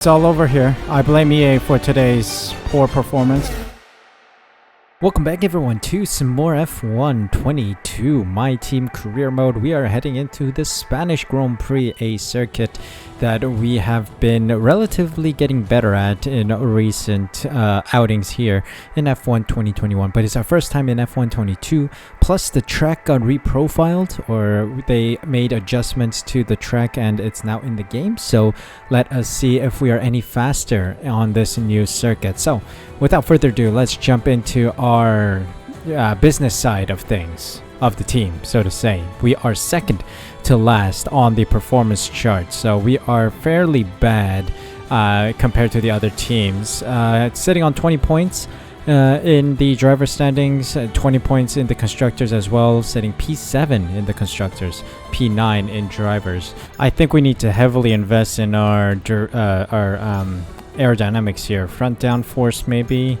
It's all over here. I blame EA for today's poor performance. Welcome back everyone to some more F1 22 My Team Career Mode. We are heading into the Spanish Grand Prix, a circuit that we have been relatively getting better at in recent outings here in F1 2021. But it's our first time in F1 22, plus the track got reprofiled, or they made adjustments to the track and it's now in the game. So let us see if we are any faster on this new circuit. So without further ado, let's jump into our business side of things, of the team, so to say. We are second to last on the performance chart, so we are fairly bad compared to the other teams. Sitting on 20 points in the driver standings, 20 points in the constructors as well, sitting P7 in the constructors, P9 in drivers. I think we need to heavily invest in our aerodynamics here. Front downforce maybe,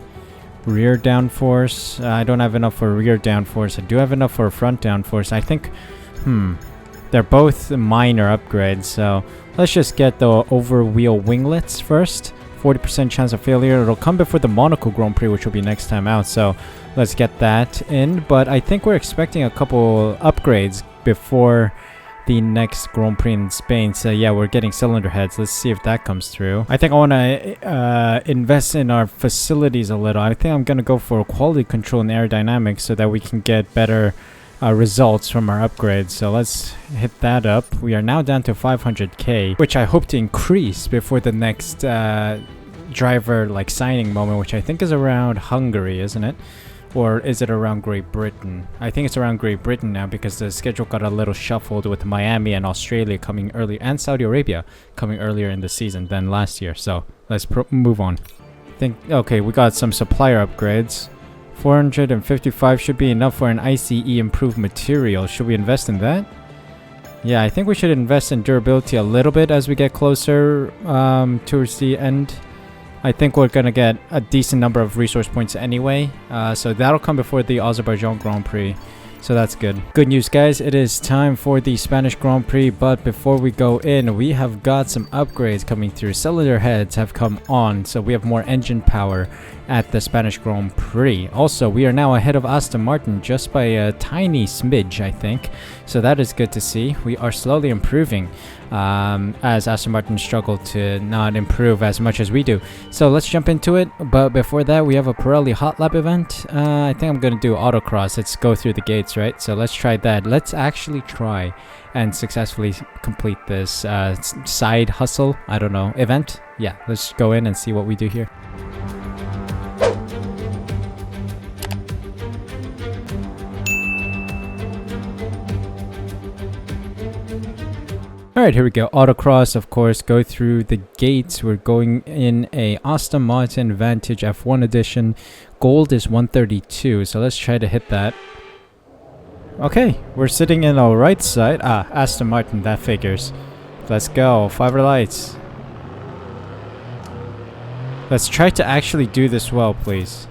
rear downforce. I don't have enough for rear downforce. I do have enough for front downforce. I think they're both minor upgrades, so let's just get the over wheel winglets first. 40% chance of failure. It'll come before the Monaco Grand Prix, which will be next time out, so let's get that in. But I think we're expecting a couple upgrades before the next Grand Prix in Spain. So yeah, we're getting cylinder heads. Let's see if that comes through. I think I want to invest in our facilities a little. I think I'm going to go for quality control and aerodynamics so that we can get better results from our upgrades. So let's hit that up. We are now down to 500k, which I hope to increase before the next driver signing moment, which I think is around Hungary, isn't it? Or is it around Great Britain? I think it's around Great Britain now because the schedule got a little shuffled with Miami and Australia coming early, and Saudi Arabia coming earlier in the season than last year. So let's move on. Okay, we got some supplier upgrades. 455 should be enough for an ICE improved material. Should we invest in that? Yeah, I think we should invest in durability a little bit as we get closer towards the end. I think we're going to get a decent number of resource points anyway. So that'll come before the Azerbaijan Grand Prix. So that's good. Good news, guys. It is time for the Spanish Grand Prix. But before we go in, we have got some upgrades coming through. Cylinder heads have come on. So we have more engine power at the Spanish Grand Prix. Also, we are now ahead of Aston Martin just by a tiny smidge, I think. So that is good to see. We are slowly improving as Aston Martin struggle to not improve as much as we do. So let's jump into it. But before that, we have a Pirelli Hot Lap event. I think I'm going to do Autocross. Let's go through the gates, right? So let's try that. Let's actually try and successfully complete this side hustle, I don't know, event. Yeah, let's go in and see what we do here. Alright, here we go. Autocross, of course, go through the gates. We're going in a Aston Martin Vantage F1 edition. Gold is 132, so let's try to hit that. Okay, we're sitting in our right side. Aston Martin, that figures. Let's go. Fiber lights. Let's try to actually do this well, please.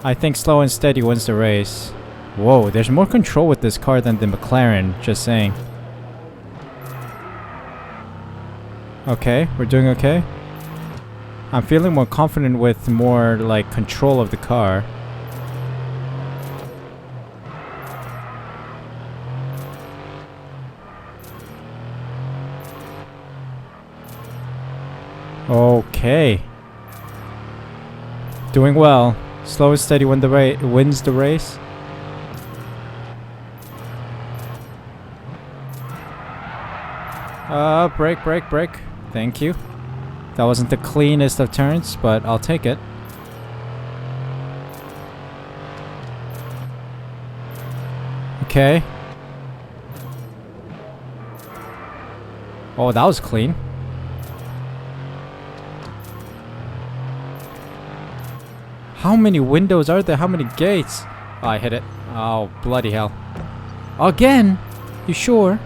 I think slow and steady wins the race. Whoa, there's more control with this car than the McLaren, just saying. Okay, we're doing okay. I'm feeling more confident with more control of the car. Okay. Doing well. Slow and steady wins the race. Brake. Thank you. That wasn't the cleanest of turns, but I'll take it. Okay. Oh, that was clean. How many windows are there? How many gates? Oh, I hit it. Oh, bloody hell. Again? You sure?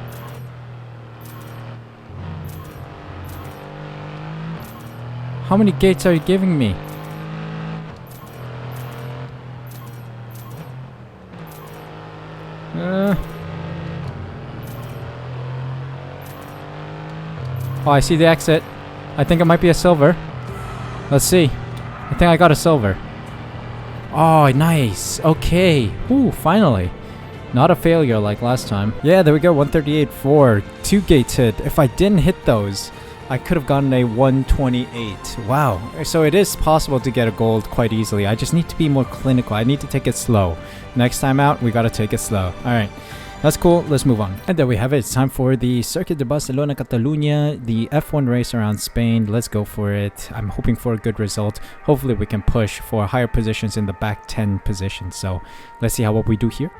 How many gates are you giving me? Oh, I see the exit. I think it might be a silver. Let's see. I think I got a silver. Oh, nice. Okay. Ooh, finally. Not a failure like last time. Yeah, there we go. 138.4. 2 gates hit. If I didn't hit those, I could have gotten a 128. Wow. So it is possible to get a gold quite easily. I just need to be more clinical. I need to take it slow. Next time out, we got to take it slow. All right. That's cool. Let's move on. And there we have it. It's time for the Circuit de Barcelona Catalunya, the F1 race around Spain. Let's go for it. I'm hoping for a good result. Hopefully we can push for higher positions in the back 10 positions. So let's see what we do here.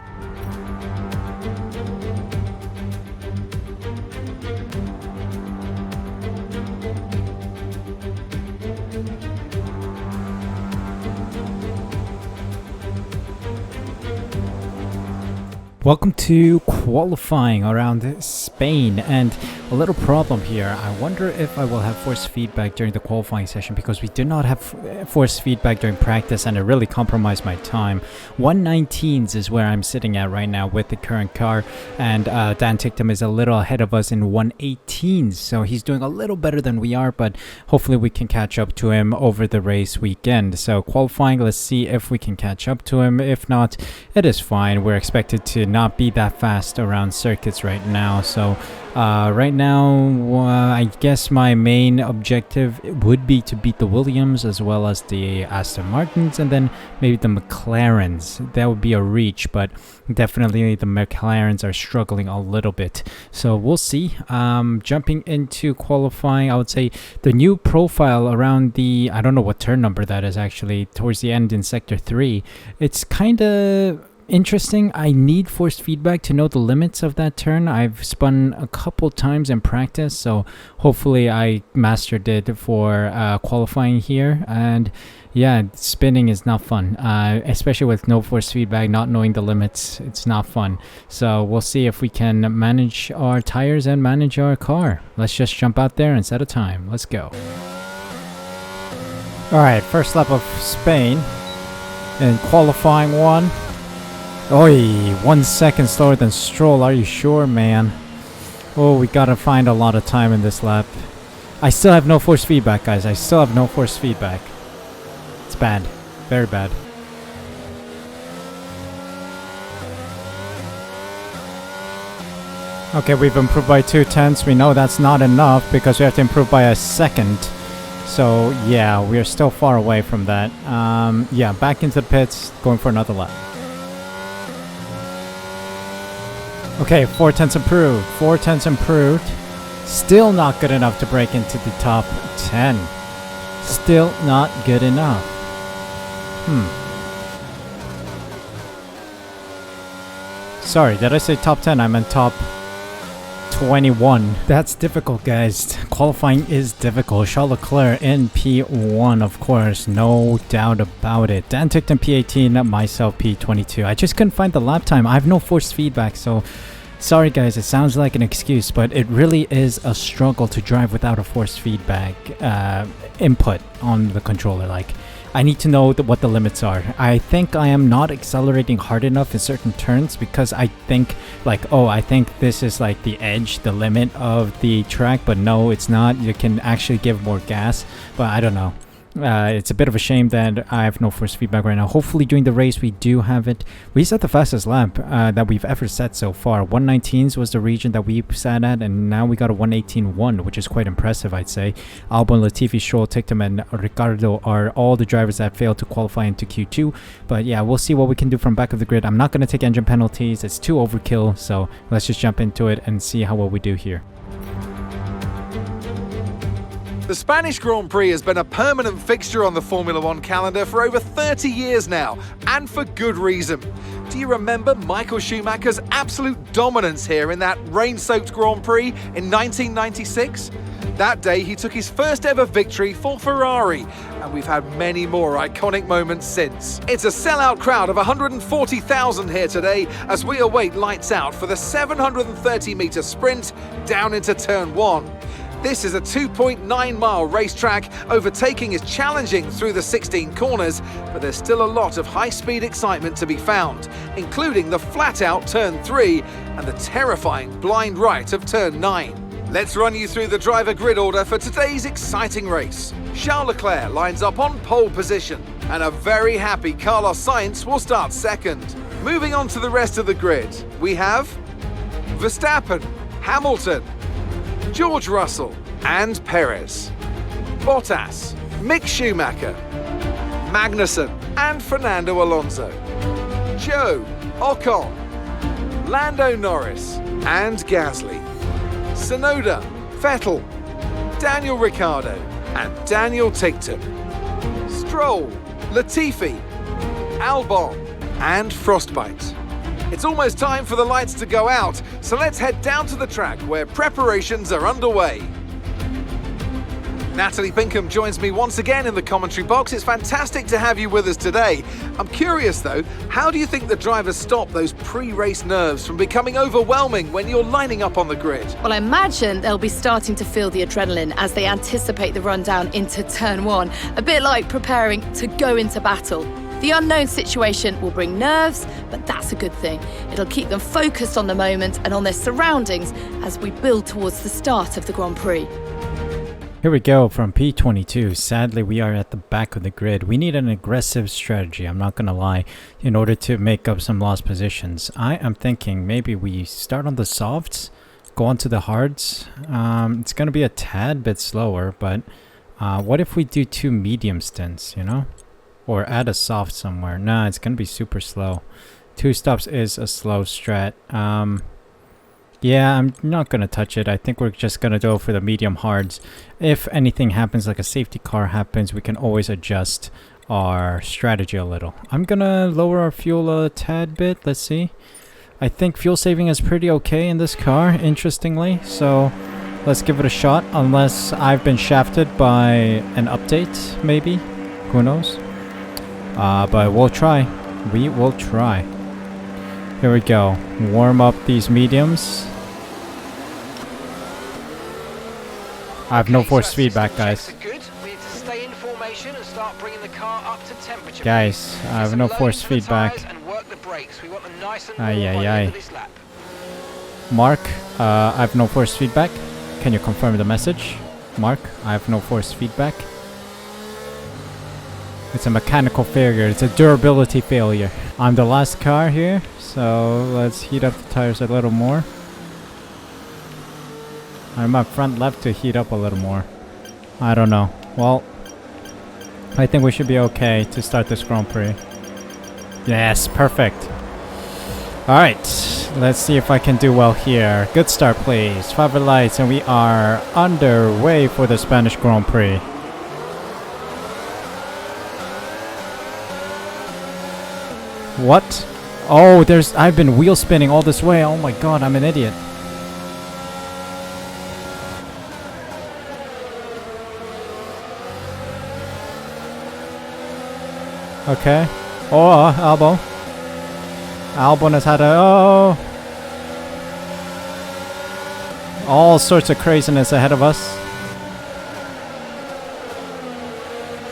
Welcome to qualifying around Spain, and a little problem here. I wonder if I will have force feedback during the qualifying session because we did not have force feedback during practice and it really compromised my time. 119s is where I'm sitting at right now with the current car, and Dan Ticktum is a little ahead of us in 118s, so he's doing a little better than we are, but hopefully we can catch up to him over the race weekend. So qualifying, let's see if we can catch up to him. If not, it is fine. We're expected to not be that fast around circuits right now, so right now I guess my main objective would be to beat the Williams as well as the Aston Martins, and then maybe the McLarens. That would be a reach, but definitely the McLarens are struggling a little bit, so we'll see. Jumping into qualifying, I would say the new profile around the, I don't know what turn number that is actually, towards the end in sector 3, it's kind of interesting. I need force feedback to know the limits of that turn. I've spun a couple times in practice, so hopefully I mastered it for qualifying here. And yeah, spinning is not fun, especially with no force feedback, not knowing the limits. It's not fun. So we'll see if we can manage our tires and manage our car. Let's just jump out there and set a time. Let's go. Alright, first lap of Spain in qualifying 1. Oi, 1 second slower than Stroll. Are you sure, man? Oh, we gotta find a lot of time in this lap. I still have no force feedback, guys. I still have no force feedback. It's bad. Very bad. Okay, we've improved by 2/10. We know that's not enough because we have to improve by a second. So, yeah, we are still far away from that. Yeah, back into the pits, going for another lap. Okay, 4/10 improved. 4/10 improved. Still not good enough to break into the top 10. Still not good enough. Sorry, did I say top 10? I meant top 21. That's difficult, guys. Qualifying is difficult. Charles Leclerc in P1, of course, no doubt about it. Dan Tickton P18, myself P22. I just couldn't find the lap time. I have no force feedback, so sorry guys, it sounds like an excuse, but it really is a struggle to drive without a force feedback input on the controller. Like, I need to know what the limits are. I think I am not accelerating hard enough in certain turns because I think like, oh, I think this is like the edge, the limit of the track, but no, it's not. You can actually give more gas, but I don't know. It's a bit of a shame that I have no force feedback right now. Hopefully during the race we do have it. We set the fastest lap that we've ever set so far. 119s was the region that we sat at, and now we got a 118.1, which is quite impressive, I'd say. Albon, Latifi, Stroll, Ticktum, and Ricardo are all the drivers that failed to qualify into Q2. But yeah, we'll see what we can do from back of the grid. I'm not going to take engine penalties. It's too overkill, so let's just jump into it and see how well we do here. The Spanish Grand Prix has been a permanent fixture on the Formula One calendar for over 30 years now, and for good reason. Do you remember Michael Schumacher's absolute dominance here in that rain-soaked Grand Prix in 1996? That day he took his first ever victory for Ferrari, and we've had many more iconic moments since. It's a sellout crowd of 140,000 here today as we await lights out for the 730-metre sprint down into Turn 1. This is a 2.9-mile racetrack. Overtaking is challenging through the 16 corners, but there's still a lot of high-speed excitement to be found, including the flat-out Turn 3 and the terrifying blind right of Turn 9. Let's run you through the driver grid order for today's exciting race. Charles Leclerc lines up on pole position, and a very happy Carlos Sainz will start second. Moving on to the rest of the grid, we have Verstappen, Hamilton, George Russell and Perez, Bottas, Mick Schumacher, Magnussen and Fernando Alonso, Joe, Ocon, Lando Norris and Gasly, Tsunoda, Vettel, Daniel Ricciardo and Daniel Ticktum, Stroll, Latifi, Albon and Frostbite. It's almost time for the lights to go out, so let's head down to the track where preparations are underway. Natalie Pinkham joins me once again in the commentary box. It's fantastic to have you with us today. I'm curious though, how do you think the drivers stop those pre-race nerves from becoming overwhelming when you're lining up on the grid? Well, I imagine they'll be starting to feel the adrenaline as they anticipate the rundown into turn one, a bit like preparing to go into battle. The unknown situation will bring nerves, but that's a good thing. It'll keep them focused on the moment and on their surroundings as we build towards the start of the Grand Prix. Here we go from P22. Sadly, we are at the back of the grid. We need an aggressive strategy, I'm not gonna lie, in order to make up some lost positions. I am thinking maybe we start on the softs, go on to the hards. It's gonna be a tad bit slower, but what if we do 2 medium stints, you know? Or add a soft somewhere. Nah, it's gonna be super slow. 2 stops is a slow strat. Yeah, I'm not gonna touch it. I think we're just gonna go for the medium hards. If anything happens, like a safety car happens, we can always adjust our strategy a little. I'm gonna lower our fuel a tad bit. Let's see. I think fuel saving is pretty okay in this car, interestingly. So let's give it a shot, unless I've been shafted by an update, maybe. Who knows? But we'll try. We will try. Here we go. Warm up these mediums. I have no force feedback, guys. Guys, I have no force feedback. Ay, ay, ay. Mark, I have no force feedback. Can you confirm the message? Mark, I have no force feedback. It's a mechanical failure. It's a durability failure. I'm the last car here, so let's heat up the tires a little more. I want my front left to heat up a little more. I don't know. Well, I think we should be okay to start this Grand Prix. Yes, perfect. Alright, let's see if I can do well here. Good start, please. 5 red lights, and we are underway for the Spanish Grand Prix. What? Oh, I've been wheel spinning all this way. Oh my god, I'm an idiot. Okay. Oh, Albon. Albon has had a... Oh! All sorts of craziness ahead of us.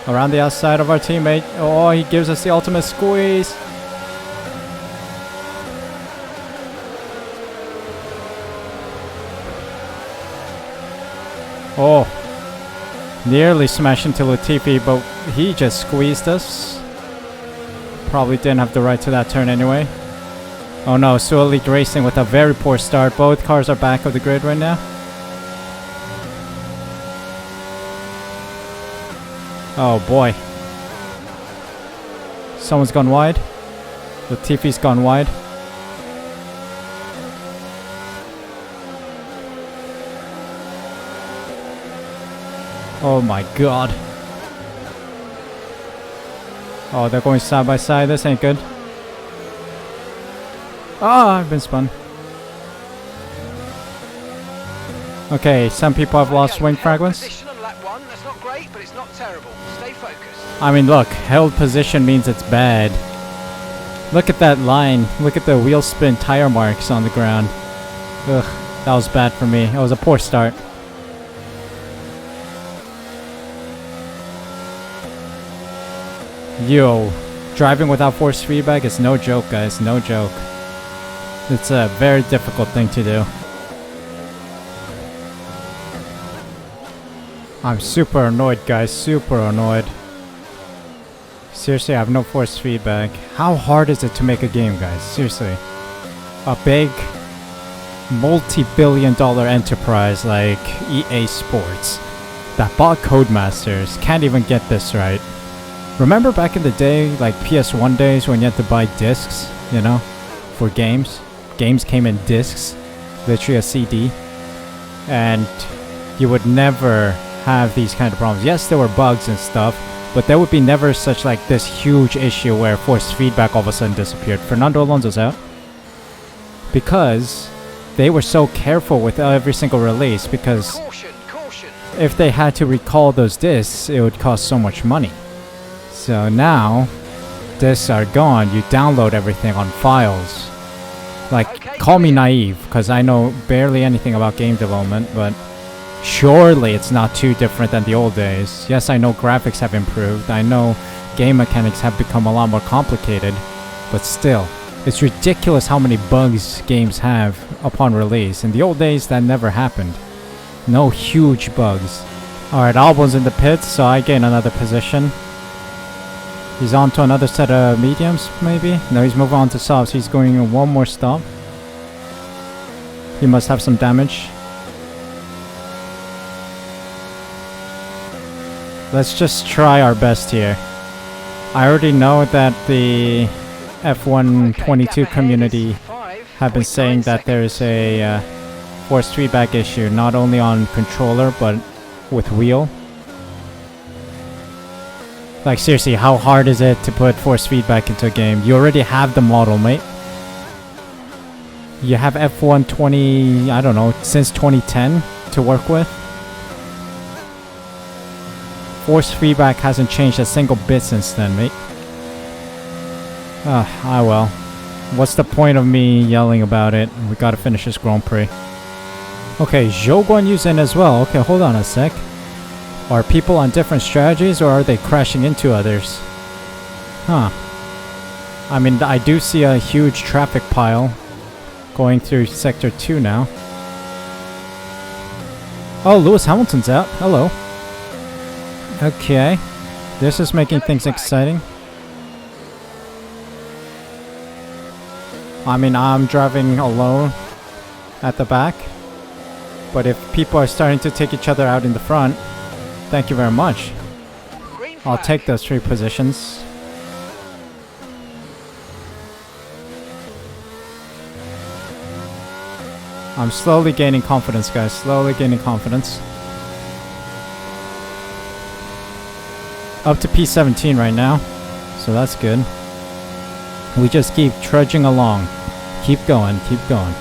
Around the outside of our teammate. Oh, he gives us the ultimate squeeze. Oh. Nearly smashed into Latifi, but he just squeezed us. Probably didn't have the right to that turn anyway. Oh no, Suh Elite Racing with a very poor start. Both cars are back of the grid right now. Oh boy. Someone's gone wide. Latifi's gone wide. Oh my god. Oh, they're going side by side. This ain't good. Oh, I've been spun. Okay, some people have lost wing fragments. I mean, look, held position means it's bad. Look at that line. Look at the wheel spin tire marks on the ground. Ugh, that was bad for me. It was a poor start. Yo, driving without force feedback is no joke, guys. No joke. It's a very difficult thing to do. I'm super annoyed, guys. Super annoyed. Seriously, I have no force feedback. How hard is it to make a game, guys? Seriously. A big, multi-billion-dollar enterprise like EA Sports that bought Codemasters can't even get this right. Remember back in the day, like PS1 days when you had to buy discs, you know, for games? Games came in discs, literally a CD. And you would never have these kind of problems. Yes, there were bugs and stuff, but there would be never such like this huge issue where force feedback all of a sudden disappeared. Fernando Alonso's out. Because they were so careful with every single release, because if they had to recall those discs, it would cost so much money. So now, discs are gone, you download everything on files. Like, call me naive, because I know barely anything about game development, but surely it's not too different than the old days. Yes, I know graphics have improved, I know game mechanics have become a lot more complicated, but still, it's ridiculous how many bugs games have upon release. In the old days, that never happened. No huge bugs. Alright, Albon's in the pits, so I gain another position. He's on to another set of mediums, maybe? No, he's moving on to softs. He's going in one more stop. He must have some damage. Let's just try our best here. I already know that the F1 22 community have been saying that there's a force feedback issue, not only on controller, but with wheel. Like, seriously, how hard is it to put force feedback into a game? You already have the model, mate. You have F1 20, I don't know, since 2010 to work with. Force feedback hasn't changed a single bit since then, mate. Well. What's the point of me yelling about it? We gotta finish this Grand Prix. Okay, Zhou Guanyu's in as well. Okay, hold on a sec. Are people on different strategies, or are they crashing into others? Huh. I mean, I do see a huge traffic pile going through Sector 2 now. Oh, Lewis Hamilton's out. Hello. Okay. This is making things exciting. I mean, I'm driving alone at the back. But if people are starting to take each other out in the front, thank you very much. I'll take those 3 positions. I'm slowly gaining confidence, guys. Slowly gaining confidence. Up to P17 right now. So that's good. We just keep trudging along. Keep going, keep going.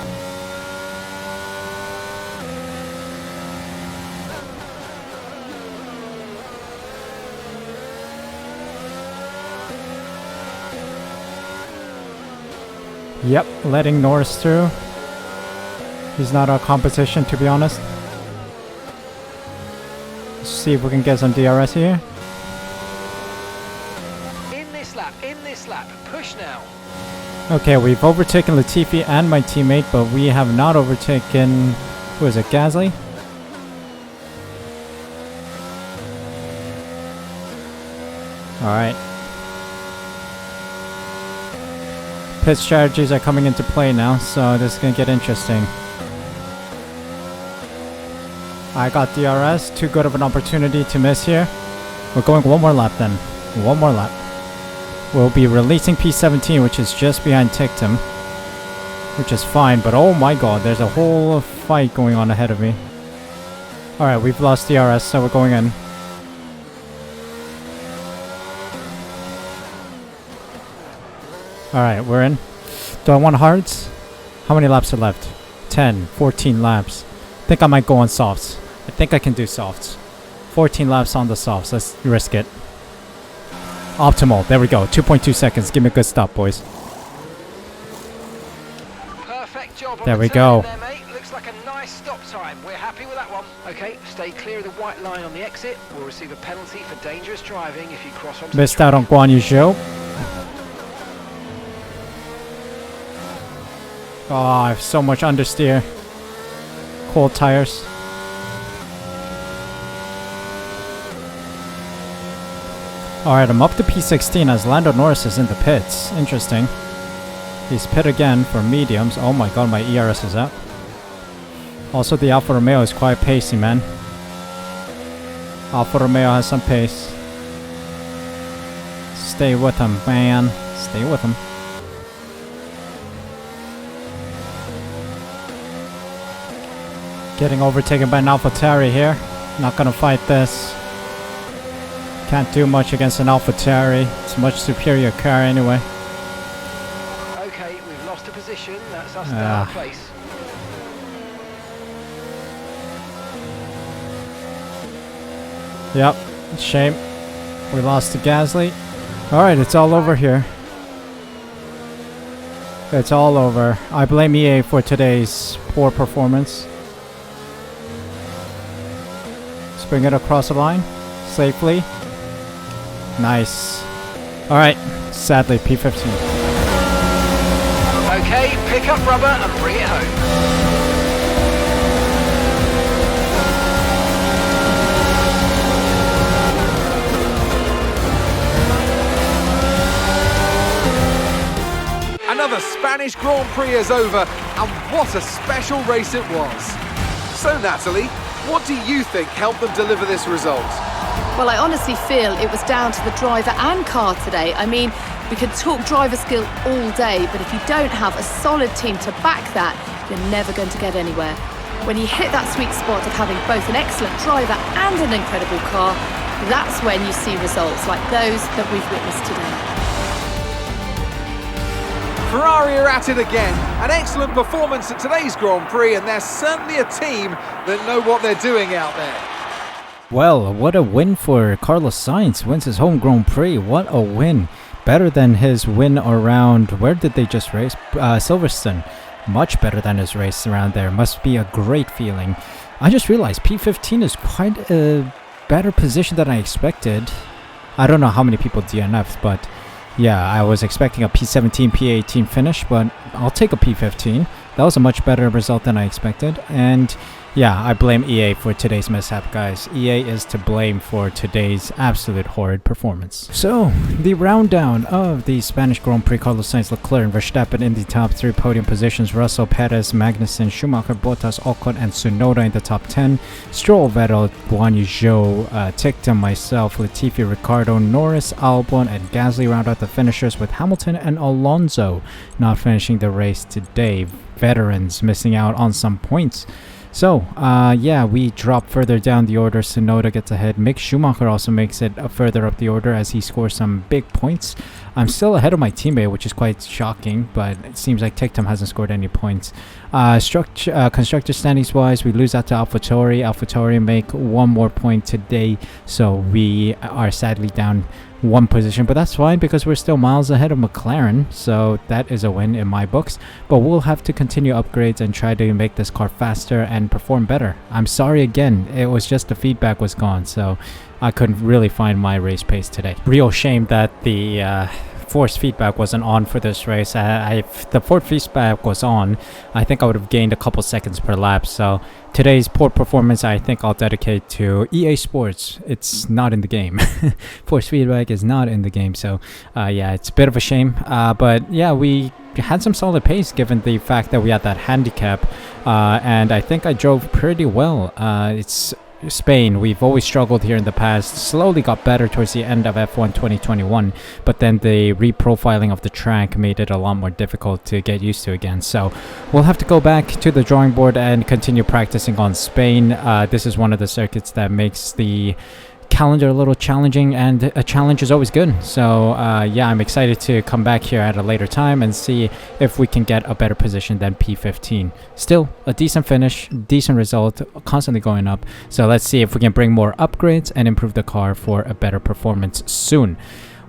Yep, letting Norris through. He's not our competition, to be honest. Let's see if we can get some DRS here. In this lap, push now. Okay, we've overtaken Latifi and my teammate, but we have not overtaken... Who is it, Gasly? Alright. Pit strategies are coming into play now, so this is gonna get interesting. I got DRS, too good of an opportunity to miss here. We're going one more lap then. One more lap. We'll be releasing P17, which is just behind Tictum. Which is fine, but oh my god, there's a whole fight going on ahead of me. Alright, we've lost DRS, so we're going in. Alright, we're in. Do I want hards? How many laps are left? 10, 14 laps. I think I might go on softs. I think I can do softs. 14 laps on the softs. Let's risk it. Optimal. There we go. 2.2 seconds. Give me a good stop, boys. Perfect job. There we go. There, mate. Looks like a nice stop time. We're happy with that one. Okay, stay clear of the white line on the exit. We'll receive a penalty for dangerous driving if you cross onto Missed out on Guan Yu Zhou. Oh, I have so much understeer. Cold tires. Alright, I'm up to P16 as Lando Norris is in the pits. Interesting. He's pit again for mediums. Oh my god, my ERS is out. Also, the Alfa Romeo is quite pacey, man. Alfa Romeo has some pace. Stay with him, man. Stay with him. Getting overtaken by an AlphaTauri here. Not gonna fight this. Can't do much against an AlphaTauri. It's a much superior car anyway. Okay, we've lost a position. That's us down a place. Yep, shame. We lost to Gasly. Alright, it's all over here. It's all over. I blame EA for today's poor performance. Let's bring it across the line safely. Nice. Alright, sadly, P15. Okay, pick up rubber and bring it home. Another Spanish Grand Prix is over, and what a special race it was. So, Natalie, what do you think helped them deliver this result? Well, I honestly feel it was down to the driver and car today. I mean, we could talk driver skill all day, but if you don't have a solid team to back that, you're never going to get anywhere. When you hit that sweet spot of having both an excellent driver and an incredible car, that's when you see results like those that we've witnessed today. Ferrari are at it again. An excellent performance at today's Grand Prix, and they're certainly a team that know what they're doing out there. Well, what a win for Carlos Sainz. Wins his home Grand Prix. What a win. Better than his win around, where did they just race? Silverstone. Much better than his race around there. Must be a great feeling. I just realized P15 is quite a better position than I expected. I don't know how many people DNF'd, but yeah, I was expecting a P17, P18 finish, but I'll take a P15. That was a much better result than I expected. And yeah, I blame EA for today's mishap, guys. EA is to blame for today's absolute horrid performance. So, the round down of the Spanish Grand Prix, Carlos Sainz, Leclerc, and Verstappen in the top 3 podium positions. Russell, Perez, Magnussen, Schumacher, Bottas, Ocon, and Tsunoda in the top 10. Stroll, Vettel, Guan Yu Zhou, Ticktum, myself, Latifi, Ricciardo, Norris, Albon, and Gasly round out the finishers, with Hamilton and Alonso not finishing the race today. Veterans missing out on some points. So, yeah, we drop further down the order. Tsunoda gets ahead. Mick Schumacher also makes it further up the order as he scores some big points. I'm still ahead of my teammate, which is quite shocking, but it seems like Ticktum hasn't scored any points. Constructor standings-wise, we lose out to AlphaTauri. AlphaTauri make one more point today, so we are sadly down one position, but that's fine because we're still miles ahead of McLaren, so that is a win in my books. But we'll have to continue upgrades and try to make this car faster and perform better. I'm sorry again, it was just the feedback was gone, so I couldn't really find my race pace today. Real shame that the force feedback wasn't on for this race. If the force feedback was on, I think I would have gained a couple seconds per lap. So today's poor performance, I think I'll dedicate to EA Sports. It's not in the game. Force feedback is not in the game. So yeah, it's a bit of a shame. But yeah, we had some solid pace given the fact that we had that handicap. And I think I drove pretty well. It's Spain. We've always struggled here in the past. Slowly got better towards the end of F1 2021, but then the reprofiling of the track made it a lot more difficult to get used to again. So we'll have to go back to the drawing board and continue practicing on Spain. This is one of the circuits that makes the calendar a little challenging, and a challenge is always good. So yeah, I'm excited to come back here at a later time and see if we can get a better position than P15. Still a decent finish, decent result, constantly going up. So let's see if we can bring more upgrades and improve the car for a better performance soon.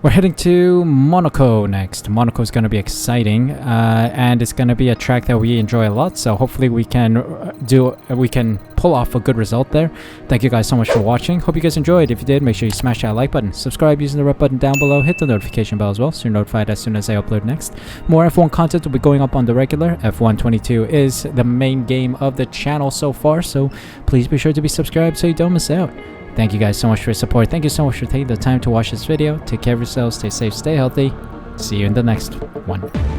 We're heading to Monaco next. Monaco is going to be exciting, and it's going to be a track that we enjoy a lot. So hopefully we can pull off a good result there. Thank you guys so much for watching. Hope you guys enjoyed. If you did, make sure you smash that like button. Subscribe using the red button down below. Hit the notification bell as well, so you're notified as soon as I upload next. More F1 content will be going up on the regular. F1 22 is the main game of the channel so far, so please be sure to be subscribed so you don't miss out. Thank you guys so much for your support. Thank you so much for taking the time to watch this video. Take care of yourselves, stay safe, stay healthy. See you in the next one.